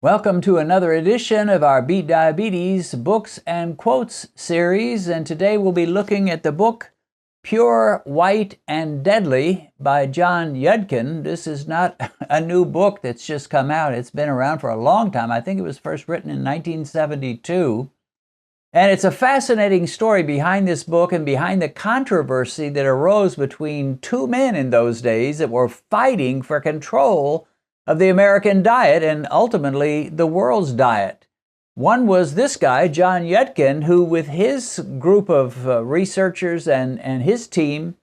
Welcome to another edition of our Beat Diabetes Books and Quotes series, and today we'll be looking at the book Pure, White, and Deadly by John Yudkin. This is not a new book that's just come out. It's been around for a long time. I think it was first written in 1972. And it's a fascinating story behind this book and behind the controversy that arose between two men in those days that were fighting for control of the American diet and ultimately the world's diet. One was this guy, John Yudkin, who with his group of researchers and his team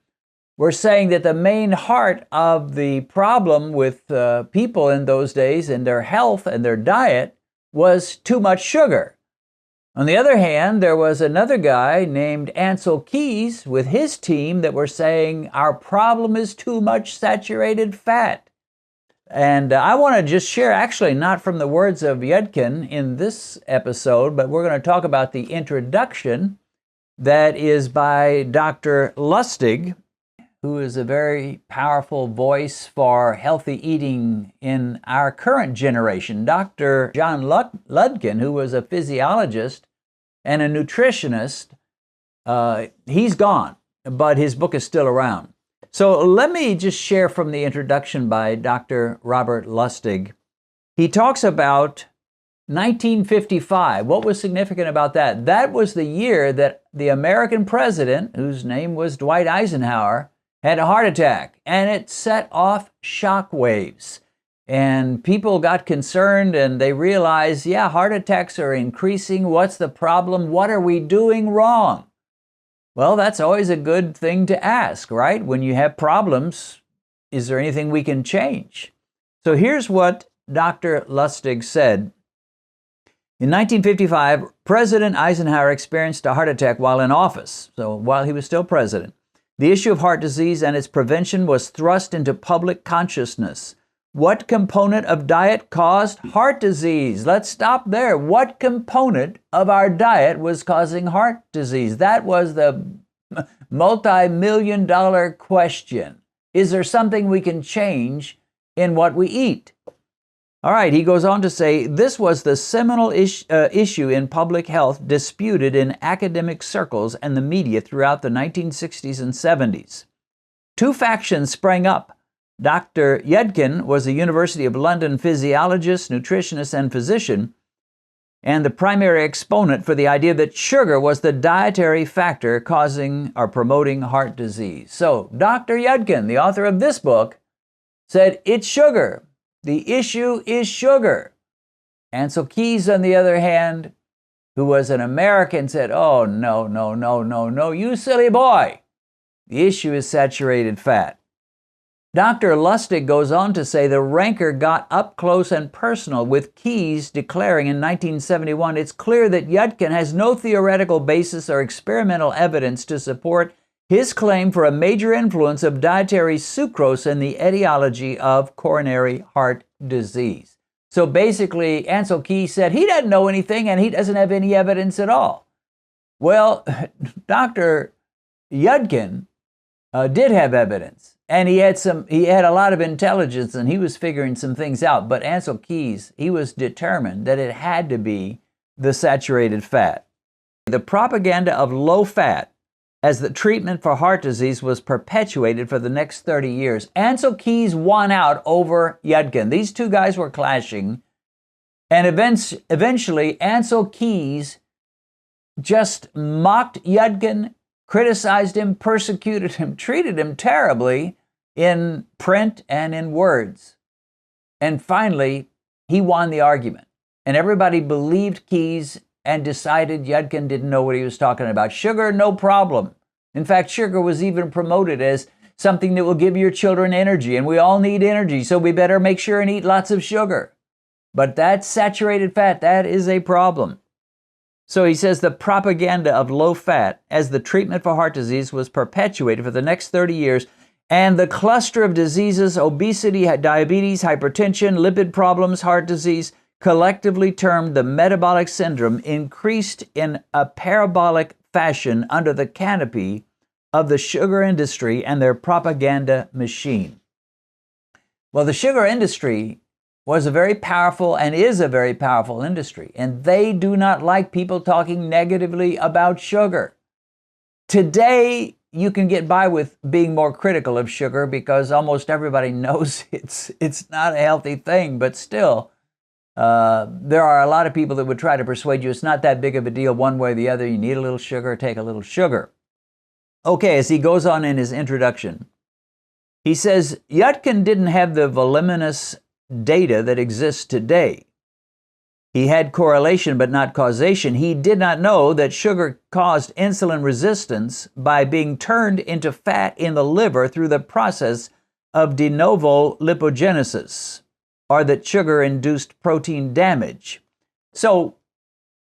were saying that the main heart of the problem with people in those days and their health and their diet was too much sugar. On the other hand, there was another guy named Ancel Keys with his team that were saying our problem is too much saturated fat. And I want to just share, actually not from the words of Yudkin in this episode, but we're going to talk about the introduction that is by Dr. Lustig, who is a very powerful voice for healthy eating in our current generation. Dr. John Yudkin, who was a physiologist and a nutritionist, he's gone, but his book is still around. So let me just share from the introduction by Dr. Robert Lustig. He talks about 1955. What was significant about that? That was the year that the American president, whose name was Dwight Eisenhower, had a heart attack, and it set off shock waves. And people got concerned and they realized, yeah, heart attacks are increasing. What's the problem? What are we doing wrong? Well, that's always a good thing to ask, right? When you have problems, is there anything we can change? So here's what Dr. Lustig said. In 1955, President Eisenhower experienced a heart attack while in office, so while he was still president. The issue of heart disease and its prevention was thrust into public consciousness. What component of diet caused heart disease? Let's stop there. What component of our diet was causing heart disease? That was the multi-million-dollar question. Is there something we can change in what we eat? All right, he goes on to say, this was the seminal issue in public health disputed in academic circles and the media throughout the 1960s and 70s. Two factions sprang up. Dr. Yudkin was a University of London physiologist, nutritionist, and physician, and the primary exponent for the idea that sugar was the dietary factor causing or promoting heart disease. So Dr. Yudkin, the author of this book, said it's sugar. The issue is sugar. Ancel Keys, on the other hand, who was an American, said, oh, no, you silly boy. The issue is saturated fat. Dr. Lustig goes on to say the rancor got up close and personal, with Keys declaring in 1971, it's clear that Yudkin has no theoretical basis or experimental evidence to support his claim for a major influence of dietary sucrose in the etiology of coronary heart disease. So basically, Ancel Keys said he doesn't know anything and he doesn't have any evidence at all. Well, Dr. Yudkin did have evidence. And he had a lot of intelligence and he was figuring some things out. But Ancel Keys, he was determined that it had to be the saturated fat. The propaganda of low fat as the treatment for heart disease was perpetuated for the next 30 years. Ancel Keys won out over Yudkin. These two guys were clashing. And eventually, Ancel Keys just mocked Yudkin, criticized him, persecuted him, treated him terribly in print and in words. And finally, he won the argument. And everybody believed Keys and decided Yudkin didn't know what he was talking about. Sugar, no problem. In fact, sugar was even promoted as something that will give your children energy. And we all need energy, so we better make sure and eat lots of sugar. But that saturated fat, that is a problem. So he says the propaganda of low fat as the treatment for heart disease was perpetuated for the next 30 years, and the cluster of diseases, obesity, diabetes, hypertension, lipid problems, heart disease, collectively termed the metabolic syndrome, increased in a parabolic fashion under the canopy of the sugar industry and their propaganda machine. Well, the sugar industry was a very powerful and is a very powerful industry, and they do not like people talking negatively about sugar. Today, you can get by with being more critical of sugar because almost everybody knows it's not a healthy thing, but still, there are a lot of people that would try to persuade you it's not that big of a deal one way or the other. You need a little sugar, take a little sugar. Okay, as he goes on in his introduction, he says, Yudkin didn't have the voluminous data that exists today. He had correlation but not causation. He did not know that sugar caused insulin resistance by being turned into fat in the liver through the process of de novo lipogenesis, or that sugar induced protein damage. So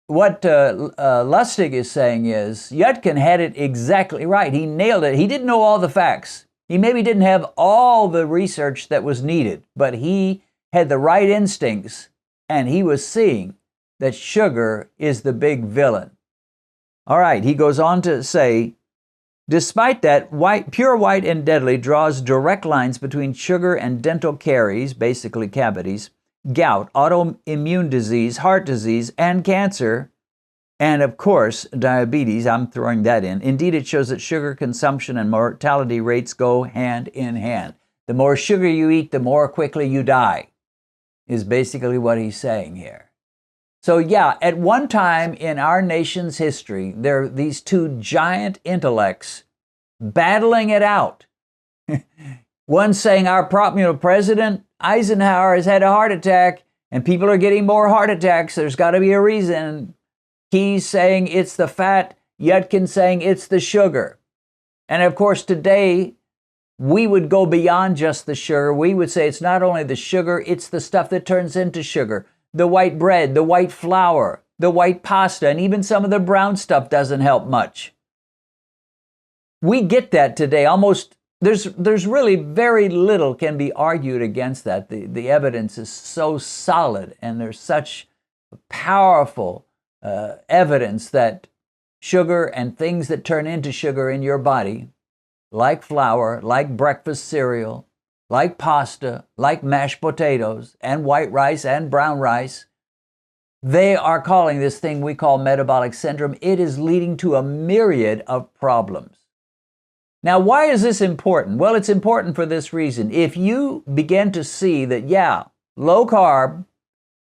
what Lustig is saying is Yudkin had it exactly right. He nailed it. He didn't know all the facts. He maybe didn't have all the research that was needed, but he had the right instincts, and he was seeing that sugar is the big villain. All right, he goes on to say, despite that, pure white and deadly draws direct lines between sugar and dental caries, basically cavities, gout, autoimmune disease, heart disease, and cancer, and of course, diabetes. I'm throwing that in. Indeed, it shows that sugar consumption and mortality rates go hand in hand. The more sugar you eat, the more quickly you die, is basically what he's saying here. So yeah, at one time in our nation's history, there are these two giant intellects battling it out. One saying our President Eisenhower has had a heart attack and people are getting more heart attacks. There's got to be a reason. He's saying it's the fat, Yudkin saying it's the sugar. And of course, today, we would go beyond just the sugar. We would say it's not only the sugar, it's the stuff that turns into sugar. The white bread, the white flour, the white pasta, and even some of the brown stuff doesn't help much. We get that today. Almost, there's really very little can be argued against that. The evidence is so solid, and there's such powerful evidence that sugar and things that turn into sugar in your body, like flour, like breakfast cereal, like pasta, like mashed potatoes, and white rice and brown rice, they are calling this thing we call metabolic syndrome. It is leading to a myriad of problems. Now, why is this important? Well, it's important for this reason. If you begin to see that, yeah, low carb,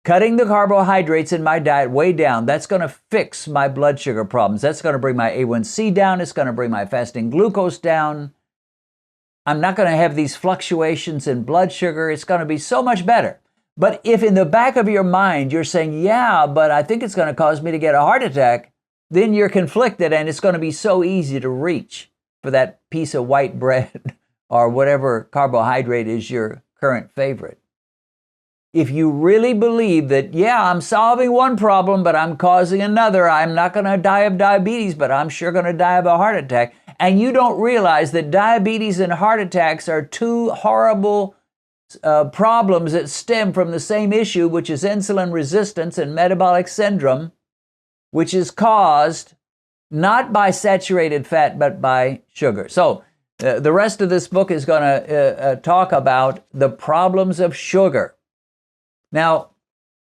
cutting the carbohydrates in my diet way down, that's going to fix my blood sugar problems. That's going to bring my A1C down. It's going to bring my fasting glucose down. I'm not going to have these fluctuations in blood sugar. It's going to be so much better. But if in the back of your mind you're saying, yeah, but I think it's going to cause me to get a heart attack, then you're conflicted, and it's going to be so easy to reach for that piece of white bread or whatever carbohydrate is your current favorite. If you really believe that, yeah, I'm solving one problem, but I'm causing another, I'm not going to die of diabetes, but I'm sure going to die of a heart attack, and you don't realize that diabetes and heart attacks are two horrible problems that stem from the same issue, which is insulin resistance and metabolic syndrome, which is caused not by saturated fat, but by sugar. So the rest of this book is going to talk about the problems of sugar. Now,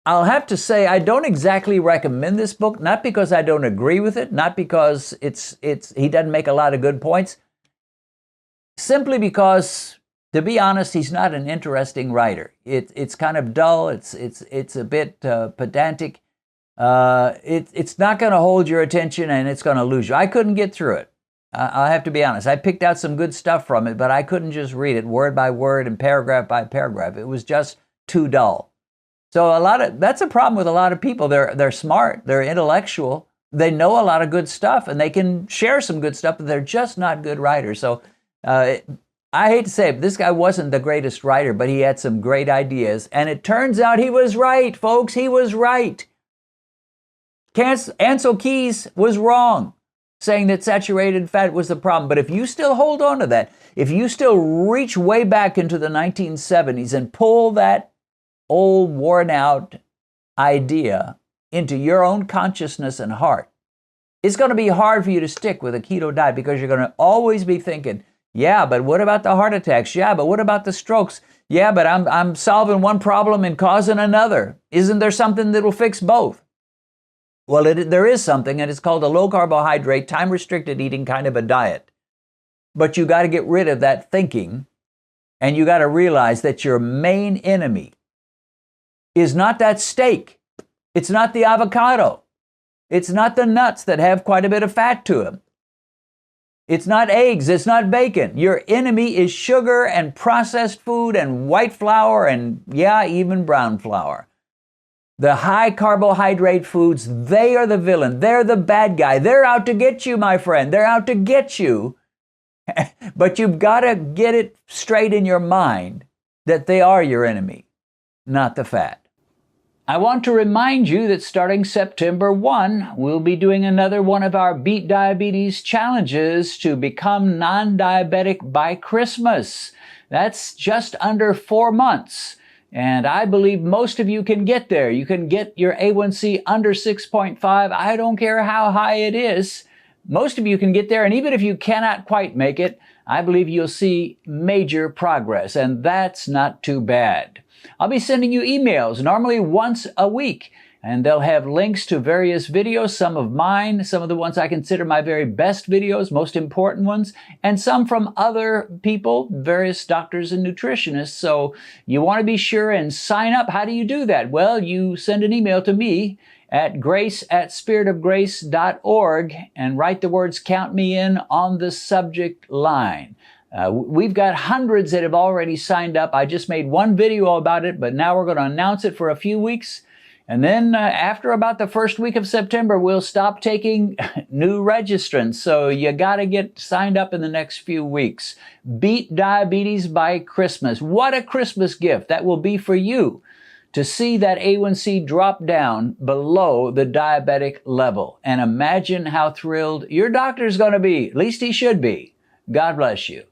I'll have to say I don't exactly recommend this book, not because I don't agree with it, not because he doesn't make a lot of good points, simply because, to be honest, he's not an interesting writer. It's kind of dull. It's a bit pedantic. It's not going to hold your attention, and it's going to lose you. I couldn't get through it. I'll have to be honest. I picked out some good stuff from it, but I couldn't just read it word by word and paragraph by paragraph. It was just too dull. So that's a problem with a lot of people. They're smart, they're intellectual, they know a lot of good stuff, and they can share some good stuff, but they're just not good writers. So I hate to say it, this guy wasn't the greatest writer, but he had some great ideas. And it turns out he was right, folks. He was right. Ancel Keys was wrong, saying that saturated fat was the problem. But if you still hold on to that, if you still reach way back into the 1970s and pull that old worn out idea into your own consciousness and heart, it's going to be hard for you to stick with a keto diet, because you're going to always be thinking, yeah, but what about the heart attacks? Yeah, but what about the strokes? Yeah, but I'm solving one problem and causing another. Isn't there something that will fix both? Well, there is something, and it's called a low carbohydrate, time restricted eating kind of a diet. But you got to get rid of that thinking, and you got to realize that your main enemy is not that steak. It's not the avocado. It's not the nuts that have quite a bit of fat to them. It's not eggs. It's not bacon. Your enemy is sugar and processed food and white flour and, yeah, even brown flour. The high carbohydrate foods, they are the villain. They're the bad guy. They're out to get you, my friend. They're out to get you. But you've got to get it straight in your mind that they are your enemy, not the fat. I want to remind you that starting September 1, we'll be doing another one of our Beat Diabetes challenges to become non-diabetic by Christmas. That's just under 4 months. And I believe most of you can get there. You can get your A1C under 6.5. I don't care how high it is. Most of you can get there. And even if you cannot quite make it, I believe you'll see major progress. And that's not too bad. I'll be sending you emails, normally once a week, and they'll have links to various videos, some of mine, some of the ones I consider my very best videos, most important ones, and some from other people, various doctors and nutritionists. So you want to be sure and sign up. How do you do that? Well, you send an email to me at grace@spiritofgrace.org and write the words "Count Me In" on the subject line. We've got hundreds that have already signed up. I just made one video about it, but now we're going to announce it for a few weeks. And then after about the first week of September, we'll stop taking new registrants. So you got to get signed up in the next few weeks. Beat Diabetes by Christmas. What a Christmas gift that will be for you to see that A1C drop down below the diabetic level. And imagine how thrilled your doctor's going to be. At least he should be. God bless you.